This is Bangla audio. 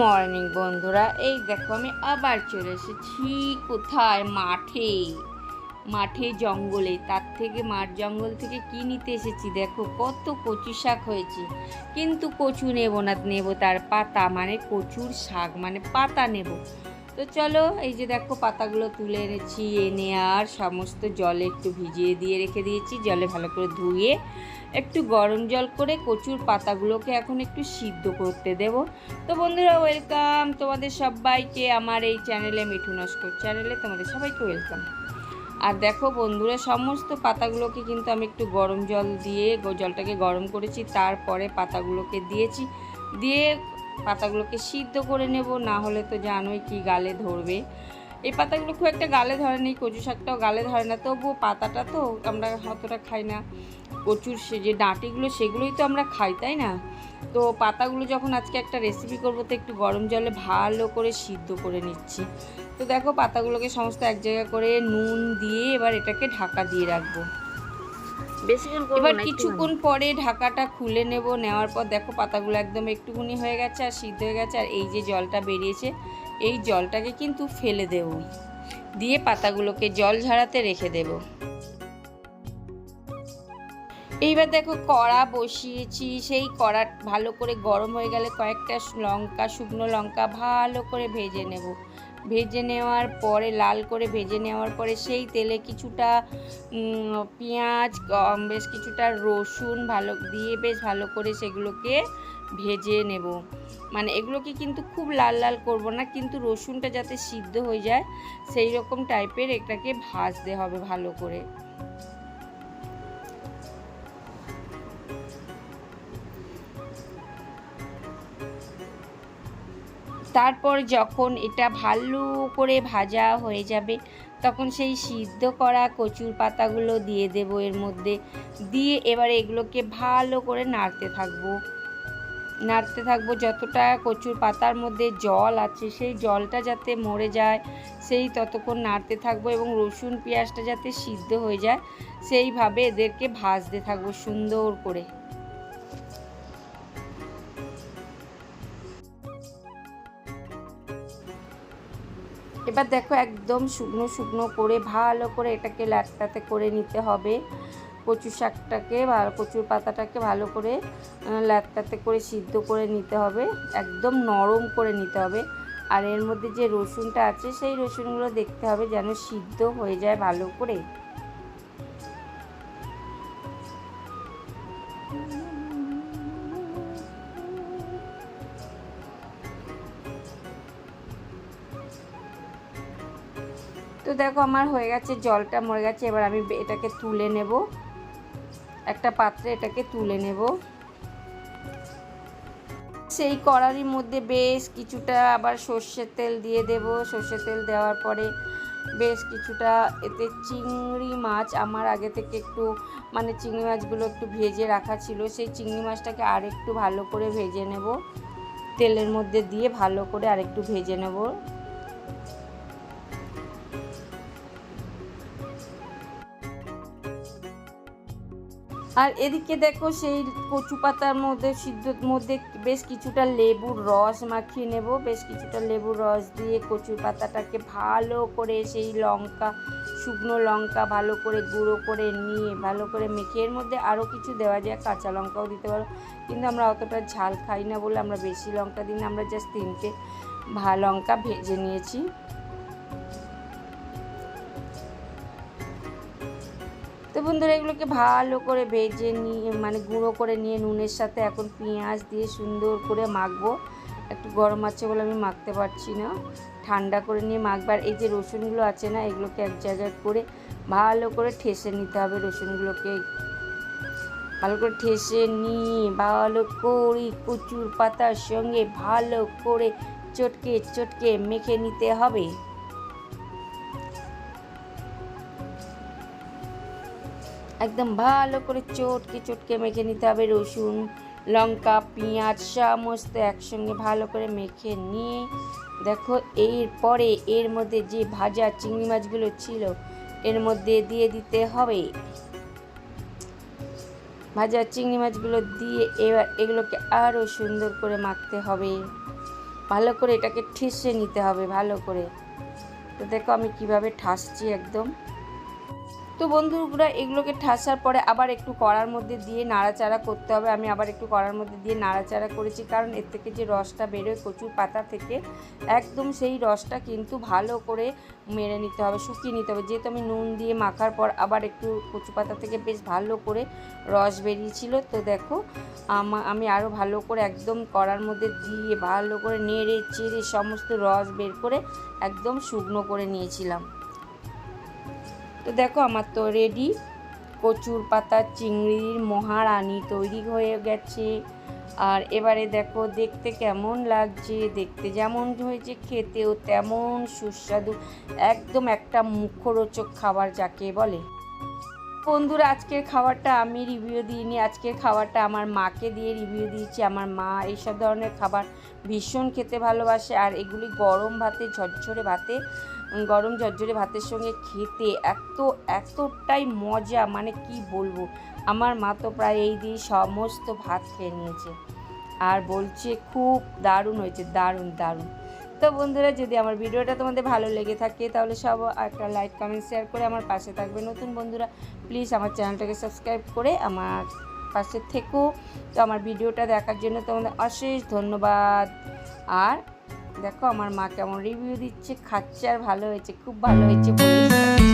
মর্নিং বন্ধুরা, এই দেখো আমি আবার চলে এসেছি কোথায়? মাঠে জঙ্গলে। তার থেকে মাঠ জঙ্গল থেকে কি নিতে এসেছি দেখো, কত কচু শাক হয়েছে। কিন্তু কচু নেব না, নেব তার পাতা, মানে কচুর শাক মানে পাতা নেব। তো চলো, এই যে দেখো পাতাগুলো তুলে এনেছি, এনে আর সমস্ত জলে একটু ভিজিয়ে দিয়ে রেখে দিয়েছি। জলে ভালো করে ধুয়ে একটু গরম জল করে কচুর পাতাগুলোকে এখন একটু সিদ্ধ করতে দেব। তো বন্ধুরা, ওয়েলকাম তোমাদের সবাইকে আমার এই চ্যানেলে, মিঠু নস্কর চ্যানেলে তোমাদের সবাইকে ওয়েলকাম। আর দেখো বন্ধুরা, সমস্ত পাতাগুলোকে কিন্তু আমি একটু গরম জল দিয়ে জলটাকে গরম করেছি, তারপরে পাতাগুলোকে দিয়েছি, দিয়ে পাতাগুলোকে সিদ্ধ করে নেব, না হলে তো জানোই কি গালে ধরবে। এই পাতাগুলো খুব একটা গালে ধরে নেই, কচু শাকটাও গালে ধরে না, তবুও পাতাটা তো আমরা অতটা খাই না। কচুর যে ডাঁটিগুলো সেগুলোই তো আমরা খাই, তাই না? তো পাতাগুলো যখন আজকে একটা রেসিপি করবো, তো একটু গরম জলে ভালো করে সিদ্ধ করে নিচ্ছি। তো দেখো পাতাগুলোকে সমস্ত এক জায়গা করে নুন দিয়ে এবার এটাকে ঢাকা দিয়ে রাখবো। এবার কিছুক্ষণ পরে ঢাকাটা খুলে নেব। নেওয়ার পর দেখো পাতাগুলো একদম একটুখানি হয়ে গেছে আর সিদ্ধ হয়ে গেছে। আর এই যে জলটা বেরিয়েছে, এই জলটাকে কিন্তু ফেলে দেব, দিয়ে পাতাগুলোকে জল ঝরাতে রেখে দেব। এইবার দেখো কড়া বসিয়েছি, সেই কড়া ভালো করে গরম হয়ে গেলে কয়েকটা শুকনো লঙ্কা ভালো করে ভেজে নেব। ভেজে নেওয়ার পরে, লাল করে ভেজে নেওয়ার পরে সেই তেলে কিছুটা পেঁয়াজ, বেশ কিছুটা রসুন বেশ ভালো করে সেগুলোকে ভেজে নেব। মানে এগুলোকে কিন্তু খুব লাল লাল করব না, কিন্তু রসুনটা যাতে সিদ্ধ হয়ে যায় সেই রকম টাইপের এটাকে ভাজতে হবে ভালো করে। তারপর যখন এটা ভালো করে ভাজা হয়ে যাবে, তখন সেই সিদ্ধ করা কচুর পাতাগুলো দিয়ে দেব এর মধ্যে, দিয়ে এবার এগুলোকে ভালো করে নাড়তে থাকবো যতটা কচুর পাতার মধ্যে জল আছে সেই জলটা যাতে মরে যায় সেই ততক্ষণ নাড়তে থাকবো, এবং রসুন পেঁয়াজটা যাতে সিদ্ধ হয়ে যায় সেইভাবে এদেরকে ভাজতে থাকবো সুন্দর করে। এবার দেখো একদম শুকনো শুকনো করে ভালো করে এটাকে ল্যাটটাতে করে নিতে হবে। কচু শাকটাকে বা কচুর পাতাটাকে ভালো করে ল্যাটটাতে করে সিদ্ধ করে নিতে হবে, একদম নরম করে নিতে হবে। আর এর মধ্যে যে রসুনটা আছে সেই রসুনগুলো দেখতে হবে যেন সিদ্ধ হয়ে যায় ভালো করে। তো দেখো আমার হয়ে গেছে, জলটা মরে গেছে। এবার আমি এটাকে তুলে নেব, একটা পাত্রে এটাকে তুলে নেব। সেই কড়াইয়ের মধ্যে বেশ কিছুটা আবার সর্ষের তেল দিয়ে দেব। সর্ষের তেল দেওয়ার পরে বেশ কিছুটা এতে চিংড়ি মাছ, আমার আগে থেকে একটু মানে চিংড়ি মাছগুলো একটু ভেজে রাখা ছিল, সেই চিংড়ি মাছটাকে আরেকটু ভালো করে ভেজে নেব, তেলের মধ্যে দিয়ে ভালো করে আরেকটু ভেজে নেব। আর এদিকে দেখো সেই কচু পাতার মধ্যে বেশ কিছুটা লেবুর রস মাখিয়ে নেব। বেশ কিছুটা লেবুর রস দিয়ে কচুর পাতাটাকে ভালো করে সেই শুকনো লঙ্কা ভালো করে গুঁড়ো করে নিয়ে ভালো করে মেখে, এর মধ্যে আরও কিছু দেওয়া যায়, কাঁচা লঙ্কাও দিতে পারো, কিন্তু আমরা অতটা ঝাল খাই না বলে আমরা বেশি লঙ্কা দিই না, আমরা জাস্ট 3টে লঙ্কা ভেজে নিয়েছি। তো বন্ধুরা, এগুলোকে ভালো করে ভেজে নিয়ে মানে গুঁড়ো করে নিয়ে নুনের সাথে এখন পেঁয়াজ দিয়ে সুন্দর করে মাখবো। একটু গরম আছে বলে আমি মাখতে পারছি না, ঠান্ডা করে নিয়ে মাখবো। আর এই যে রসুনগুলো আছে না, এগুলোকে এক জায়গায় করে ভালো করে ঠেসে নিতে হবে। রসুনগুলোকে ভালো করে ঠেসে নিয়ে ভালো করে কচুর পাতার সঙ্গে ভালো করে চটকে চটকে মেখে নিতে হবে। একদম ভালো করে চটকে চটকে মেখে নিতে হবে। রসুন, লঙ্কা, পেঁয়াজ সমস্ত একসঙ্গে ভালো করে মেখে নিয়ে দেখো এরপরে এর মধ্যে যে ভাজা চিংড়ি মাছগুলো ছিল এর মধ্যে দিয়ে দিতে হবে। ভাজা চিংড়ি মাছগুলো দিয়ে এবার এগুলোকে আরও সুন্দর করে মাখতে হবে। ভালো করে এটাকে ঠেসে নিতে হবে ভালো করে। তো দেখো আমি কিভাবে ঠাসছি একদম। তো বন্ধুরা এগুলোকে ঠাসার পরে আবার একটু কড়ার মধ্যে দিয়ে নাড়াচাড়া করতে হবে। আমি আবার একটু কড়ার মধ্যে দিয়ে নাড়াচাড়া করেছি, কারণ এর থেকে যে রসটা বেরোয় কচুর পাতা থেকে, একদম সেই রসটা কিন্তু ভালো করে মেরে নিতে হবে, শুকিয়ে নিতে হবে। যেহেতু আমি নুন দিয়ে মাখার পর আবার একটু কচু পাতা থেকে বেশ ভালো করে রস বেরিয়েছিল। তো দেখো আমি আরও ভালো করে একদম কড়ার মধ্যে দিয়ে ভালো করে নেড়ে চেড়ে সমস্ত রস বের করে একদম শুকনো করে নিয়েছিলাম। তো দেখো আমার তো রেডি কচুর পাতা চিংড়ির মহারানী তৈরি হয়ে গেছে। আর এবারে দেখো দেখতে কেমন লাগছে, দেখতে যেমন হয়েছে খেতেও তেমন সুস্বাদু, একদম একটা মুখরোচক খাবার যাকে বলে। বন্ধুরা আজকের খাবারটা আমি রিভিউ দিইনি, আজকের খাবারটা আমার মাকে দিয়ে রিভিউ দিয়েছি। আমার মা এইসব ধরনের খাবার ভীষণ খেতে ভালোবাসে, আর এগুলি গরম ভাতে গরম ঝরঝরে ভাতের সঙ্গে খেতে এতটাই মজা, মানে কি বলবো। আমার মা তো প্রায় এই দিয়ে সমস্ত ভাত খেয়ে নিয়েছে আর বলছে খুব দারুণ হয়েছে, দারুণ দারুণ। তো বন্ধুরা যদি আমার ভিডিওটা তোমাদের ভালো লেগে থাকে তাহলে সব একটা লাইক কমেন্ট শেয়ার করে আমার পাশে থাকবে। নতুন বন্ধুরা প্লিজ আমার চ্যানেলটাকে সাবস্ক্রাইব করে আমার পাশে থেকো। তো আমার ভিডিওটা দেখার জন্য তোমাদের অশেষ ধন্যবাদ। আর দেখো আমার মা কেমন রিভিউ দিচ্ছে, খাচ্ছে আর ভালো হয়েছে, খুব ভালো হয়েছে বলে।